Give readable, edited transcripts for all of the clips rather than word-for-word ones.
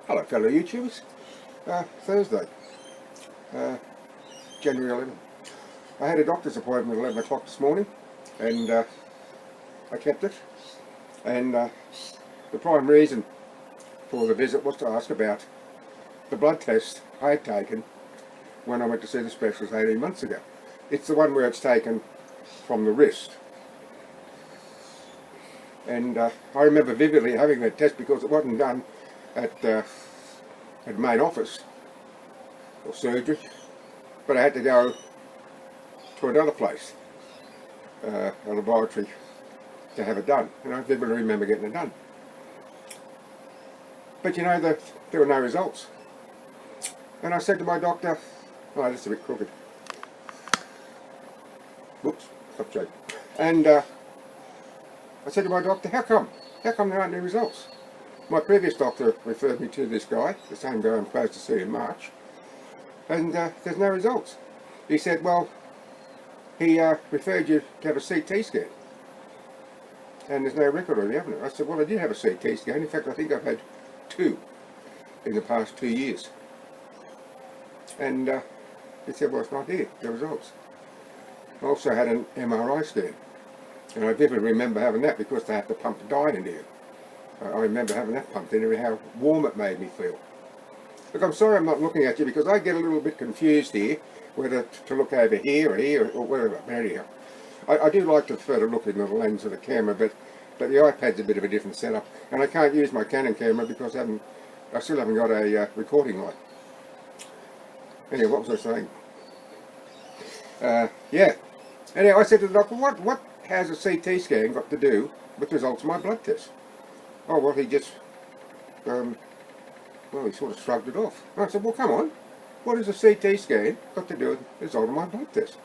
Hello fellow YouTubers. Thursday, January 11th. I had a doctor's appointment at 11 o'clock this morning and I kept it, and the prime reason for the visit was to ask about the blood test I had taken when I went to see the specialist 18 months ago. It's the one where it's taken from the wrist. And I remember vividly having that test because it wasn't done at main office or surgery, but I had to go to another place, a laboratory, to have it done. And I vividly remember getting it done. But you know, there were no results. And I said to my doctor, oh, that's a bit crooked. Whoops, stop shaking. And I said to my doctor, how come? How come there aren't any results? My previous doctor referred me to this guy, the same guy I'm supposed to see in March, and there's no results. He said, well, he referred you to have a CT scan, and there's no record of you having it. I said, well, I did have a CT scan. In fact, I think I've had 2 in the past 2 years. And he said, well, it's not here, the results. I also had an MRI scan, and I vividly remember having that because they have to pump the dye into you. I remember having that pumped in, and how warm it made me feel. Look, I'm sorry I'm not looking at you because I get a little bit confused here, whether to look over here or wherever. Anyhow, I do like to prefer to look in the lens of the camera, but the iPad's a bit of a different setup, and I can't use my Canon camera because I still haven't got a recording light. Anyway, what was I saying? Yeah. Anyway, I said to the doctor, what has a CT scan got to do with results of my blood test? Oh, well, he just, well, he sort of shrugged it off. And I said, well, come on, what has a CT scan got to do with the result of my blood test?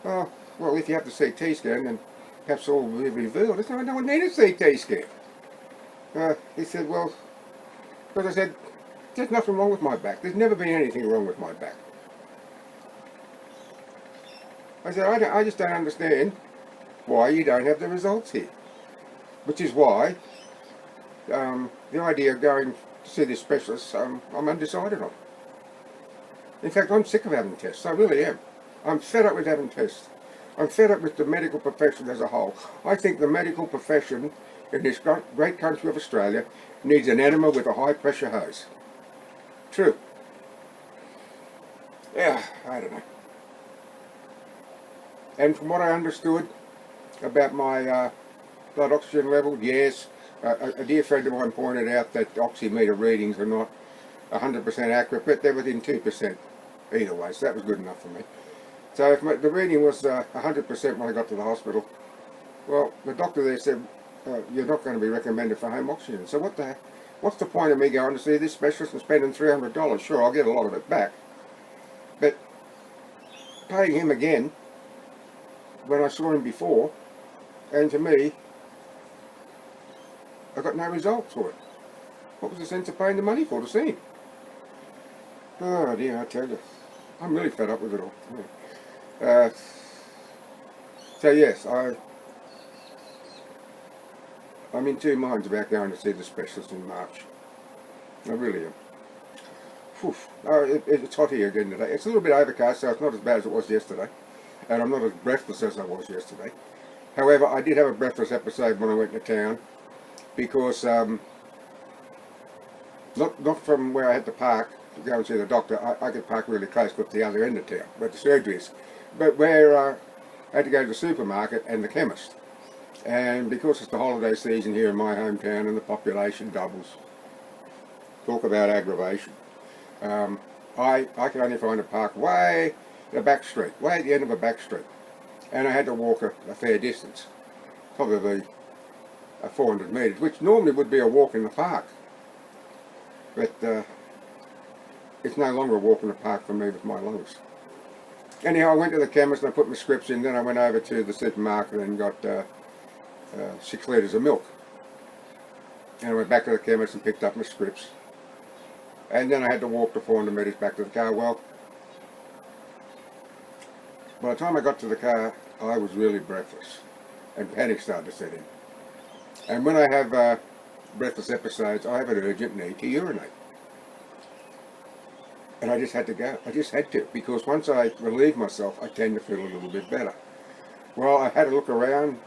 Oh, well, if you have the CT scan, then perhaps all will be revealed. I said, I don't need a CT scan. He said, well, because I said, there's nothing wrong with my back. There's never been anything wrong with my back. I said, I just don't understand why you don't have the results here. Which is why the idea of going to see this specialist, I'm undecided on. In fact, I'm sick of having tests. I really am. I'm fed up with having tests. I'm fed up with the medical profession as a whole. I think the medical profession in this great country of Australia needs an enema with a high pressure hose. True. Yeah, I don't know. And from what I understood about my blood oxygen level, yes, a dear friend of mine pointed out that oximeter readings are not 100% accurate, but they're within 2% either way, so that was good enough for me. So if the reading was 100% when I got to the hospital, well, the doctor there said, you're not going to be recommended for home oxygen. So what's the point of me going to see this specialist and spending $300? Sure, I'll get a lot of it back, but paying him again when I saw him before, and to me, I got no results for it. What was the sense of paying the money for to see him? Oh dear, I tell you, I'm really fed up with it all. Yeah. So yes, I'm in 2 minds about going to see the specialist in March. I really am. It's hot here again today. It's a little bit overcast, so it's not as bad as it was yesterday. And I'm not as breathless as I was yesterday. However, I did have a breathless episode when I went to town, because not from where I had to park to go and see the doctor. I could park really close to the other end of town where the surgery is, but where I had to go to the supermarket and the chemist. And because it's the holiday season here in my hometown and the population doubles, talk about aggravation, I could only find a park way in a back street, way at the end of a back street, and I had to walk a fair distance, probably 400 metres, which normally would be a walk in the park, but it's no longer a walk in the park for me with my lungs. Anyhow, I went to the chemist and I put my scripts in, then I went over to the supermarket and got 6 litres of milk, and I went back to the chemist and picked up my scripts, and then I had to walk the 400 metres back to the car. Well, by the time I got to the car, I was really breathless, and panic started to set in. And when I have breathless episodes, I have an urgent need to urinate. And I just had to go. I just had to, because once I relieve myself, I tend to feel a little bit better. Well, I had a look around,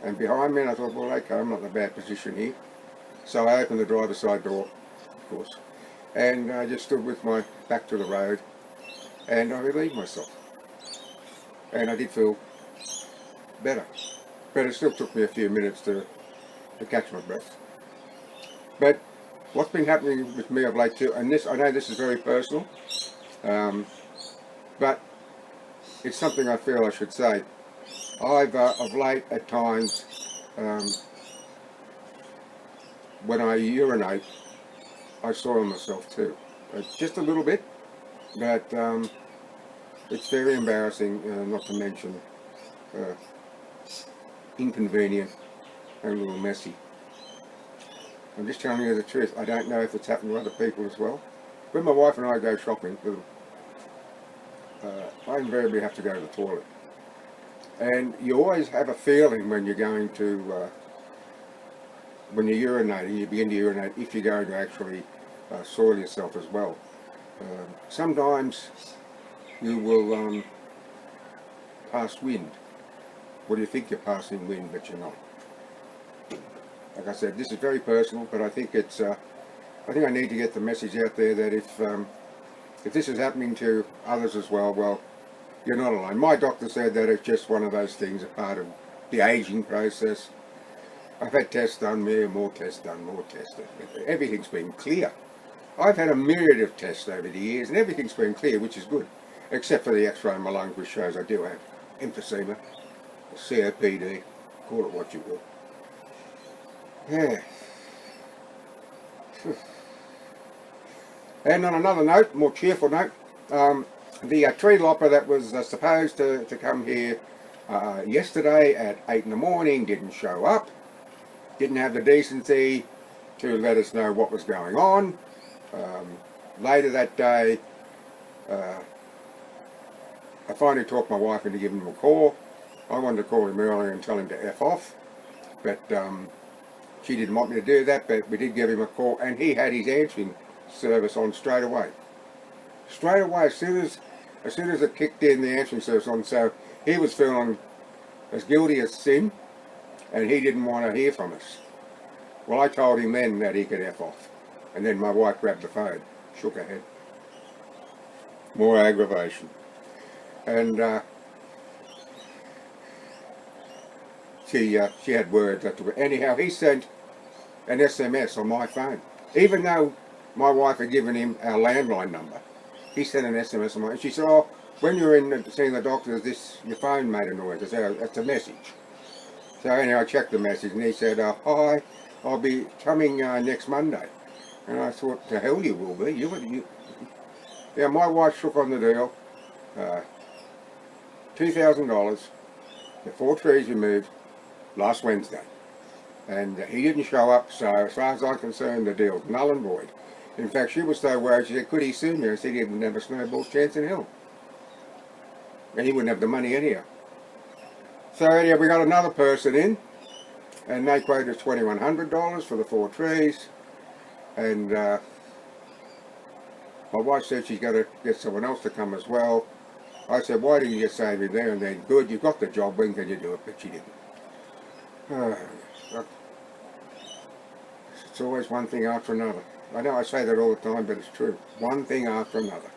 and behind me, and I thought, well, okay, I'm not in a bad position here. So I opened the driver's side door, of course, and I just stood with my back to the road, and I relieved myself. And I did feel better. But it still took me a few minutes to catch my breath. But what's been happening with me of late too, and this, I know this is very personal, but it's something I feel I should say. I've of late at times, when I urinate, I soil myself too, just a little bit, but it's very embarrassing, not to mention inconvenient and a little messy. I'm just telling you the truth. I don't know if it's happened to other people as well. When my wife and I go shopping, I invariably have to go to the toilet. And you always have a feeling when you're going to, when you're urinating, you begin to urinate, if you're going to actually soil yourself as well. Sometimes you will pass wind. Well, you think you're passing wind, but you're not. Like I said, this is very personal, but I think it's. I think I need to get the message out there that if this is happening to others as well, well, you're not alone. My doctor said that it's just one of those things, a part of the aging process. I've had tests done, more tests done, more tests done. Everything's been clear. I've had a myriad of tests over the years, and everything's been clear, which is good, except for the X-ray in my lungs, which shows I do have emphysema, COPD, call it what you will. Yeah. And on another note, more cheerful note, the tree lopper that was supposed to come here yesterday at 8 in the morning didn't show up, didn't have the decency to let us know what was going on. Later that day, I finally talked my wife into giving him a call. I wanted to call him earlier and tell him to F off, but she didn't want me to do that, but we did give him a call, and he had his answering service on straight away. Straight away, as soon as it kicked in, the answering service on, so he was feeling as guilty as sin, and he didn't want to hear from us. Well, I told him then that he could F off, and then my wife grabbed the phone, shook her head. More aggravation. And she had words that took. Anyhow, he sent an SMS on my phone, even though my wife had given him our landline number. He sent an SMS on my. And she said, "Oh, when you were in seeing the doctor, your phone made a noise." I said, "Oh, that's a message." So anyhow, I checked the message, and he said, "Hi, I'll be coming next Monday." And I thought, "The hell you will be? You." Yeah, my wife shook on the deal. $2,000, the 4 trees removed last Wednesday, and he didn't show up, so as far as I'm concerned, the deal's null and void. In fact, she was so worried, she said, could he sue me? I said he wouldn't have a snowball's chance in hell, and he wouldn't have the money anyhow. So anyhow, we got another person in, and they quoted $2,100 for the 4 trees, and my wife said she's got to get someone else to come as well. I said, why didn't you just say me there and then? Good, you got the job, when can you do it? But she didn't. It's always one thing after another. I know I say that all the time, but it's true. One thing after another.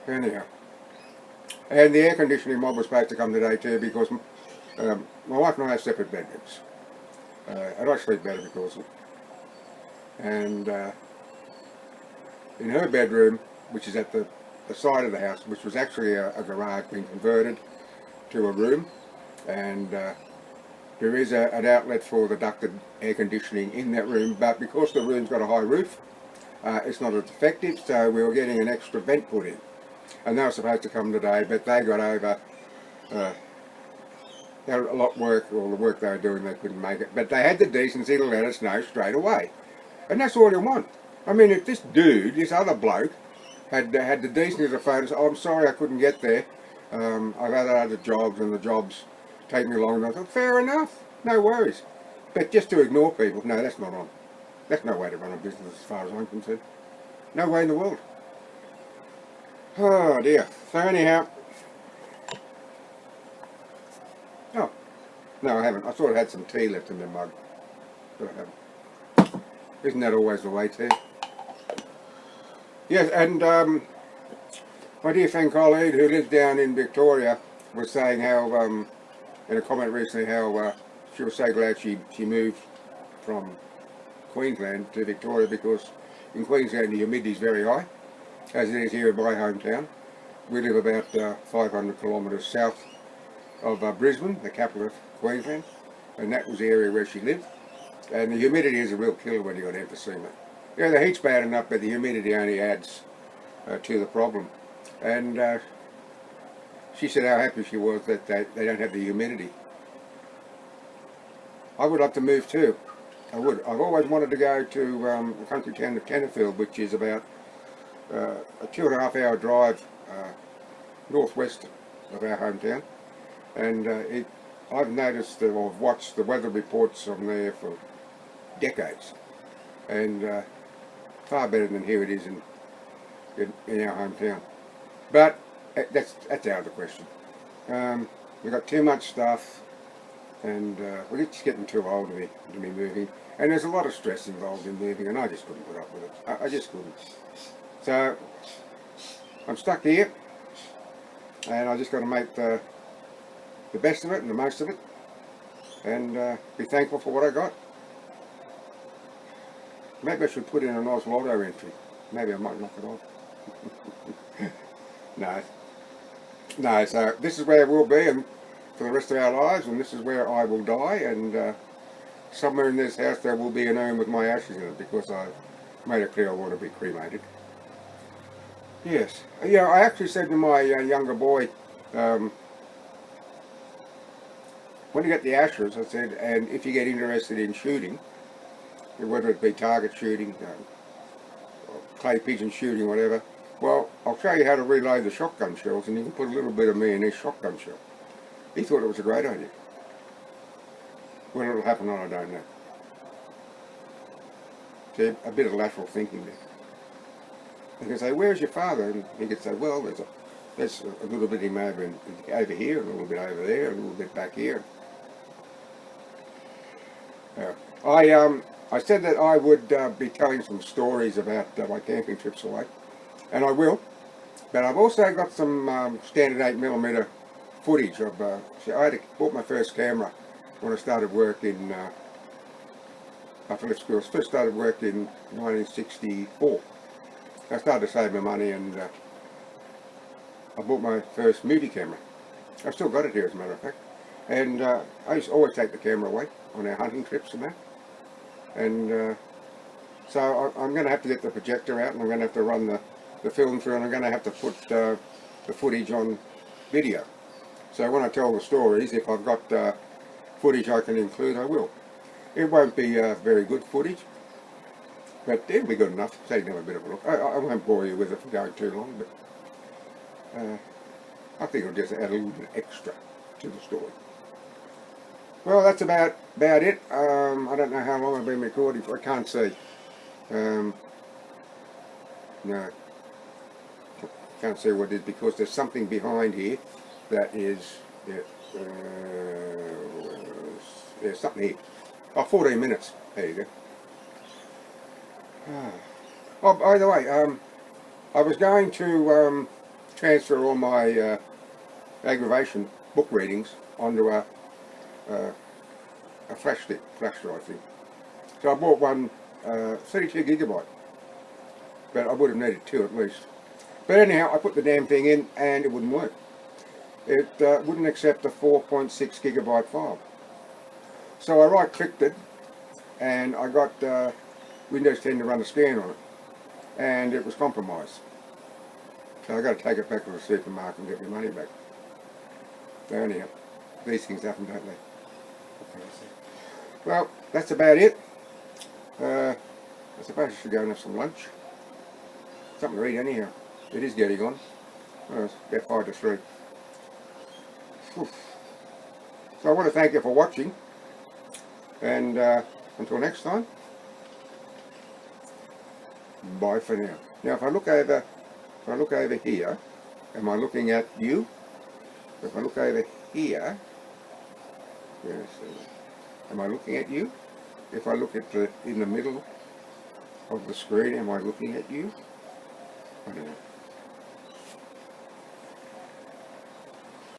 Anyhow. And the air conditioning mob was supposed to come today too, because my wife and I have separate bedrooms. And I sleep better because of it. And in her bedroom, which is at the side of the house, which was actually a garage being converted to a room, and there is an outlet for the ducted air conditioning in that room, but because the room's got a high roof, it's not as effective, so we were getting an extra vent put in. And they were supposed to come today, but they got over, they had a lot of work, all the work they were doing, they couldn't make it. But they had the decency to let us know straight away. And that's all you want. I mean, if this dude, this other bloke, had the decency to phone us, oh, I'm sorry I couldn't get there, I've had other jobs and the jobs take me longer. I thought, fair enough, no worries. But just to ignore people, no, that's not on. That's no way to run a business as far as I'm concerned. No way in the world. Oh dear. So anyhow, oh, no I haven't. I thought I had some tea left in the mug, but I haven't. Isn't that always the way, tea? Yes, and my dear friend Colleen, who lives down in Victoria, was saying how, in a comment recently, how she was so glad she moved from Queensland to Victoria, because in Queensland the humidity is very high, as it is here in my hometown. We live about 500 kilometres south of Brisbane, the capital of Queensland, and that was the area where she lived. And the humidity is a real killer when you've got emphysema. Yeah, the heat's bad enough, but the humidity only adds to the problem. And she said how happy she was that they don't have the humidity. I would love to move too. I would. I've always wanted to go to the country town of Tenterfield, which is about a 2.5 hour drive northwest of our hometown. And I've noticed or watched the weather reports on there for decades, and far better than here it is in our hometown. But that's out of the question. We've got too much stuff, and we're just getting too old to be moving. And there's a lot of stress involved in moving, and I just couldn't put up with it. I just couldn't. So I'm stuck here, and I just got to make the best of it and the most of it, and be thankful for what I got. Maybe I should put in a nice lotto entry. Maybe I might knock it off. No, so this is where we'll be and for the rest of our lives, and this is where I will die, and somewhere in this house there will be an urn with my ashes in it, because I made it clear I want to be cremated. Yes, yeah, I actually said to my younger boy, when you get the ashes, I said, and if you get interested in shooting, whether it be target shooting, or clay pigeon shooting, whatever, well, I'll show you how to reload the shotgun shells, and you can put a little bit of me in this shotgun shell. He thought it was a great idea. When it'll happen, I don't know. See, a bit of lateral thinking there. They can say, where's your father? And he could say, well, there's a little bit of him over here, a little bit over there, a little bit back here. I said that I would be telling some stories about my camping trips away, and I will. But I've also got some standard 8mm footage of. I bought my first camera when I started work in. After I left school, I first started work in 1964. I started to save my money, and I bought my first movie camera. I've still got it here, as a matter of fact. And I used to always take the camera away on our hunting trips and that. And so I'm going to have to get the projector out, and I'm going to have to run the film through, and I'm going to have to put the footage on video. So when I tell the stories, if I've got footage I can include, I will. It won't be very good footage, but it'll be good enough, so you can have a bit of a look. I won't bore you with it for going too long, but I think it'll just add a little bit extra to the story. Well, that's about it. I don't know how long I've been recording for. I can't see. No, can't see what it is, because there's something behind here that is. There's something here. Oh, 14 minutes. There you go. Oh, by the way, I was going to transfer all my aggravation book readings onto a flash drive thing. So I bought one 32 gigabyte, but I would have needed 2 at least. But anyhow, I put the damn thing in and it wouldn't work. It wouldn't accept a 4.6 gigabyte file. So I right-clicked it, and I got Windows 10 to run a scan on it, and it was compromised. So I got to take it back to the supermarket and get my money back. So anyhow, these things happen, don't they? What can I say? Well, that's about it. I suppose I should go and have some lunch. Something to eat anyhow. It is getting on. Well, it's about 5 to 3. Oof. So I want to thank you for watching, and until next time, bye for now. Now if I look over If I look over here, am I looking at you? If I look over here, yes, am I looking at you? If I look at in the middle of the screen, am I looking at you? I don't know.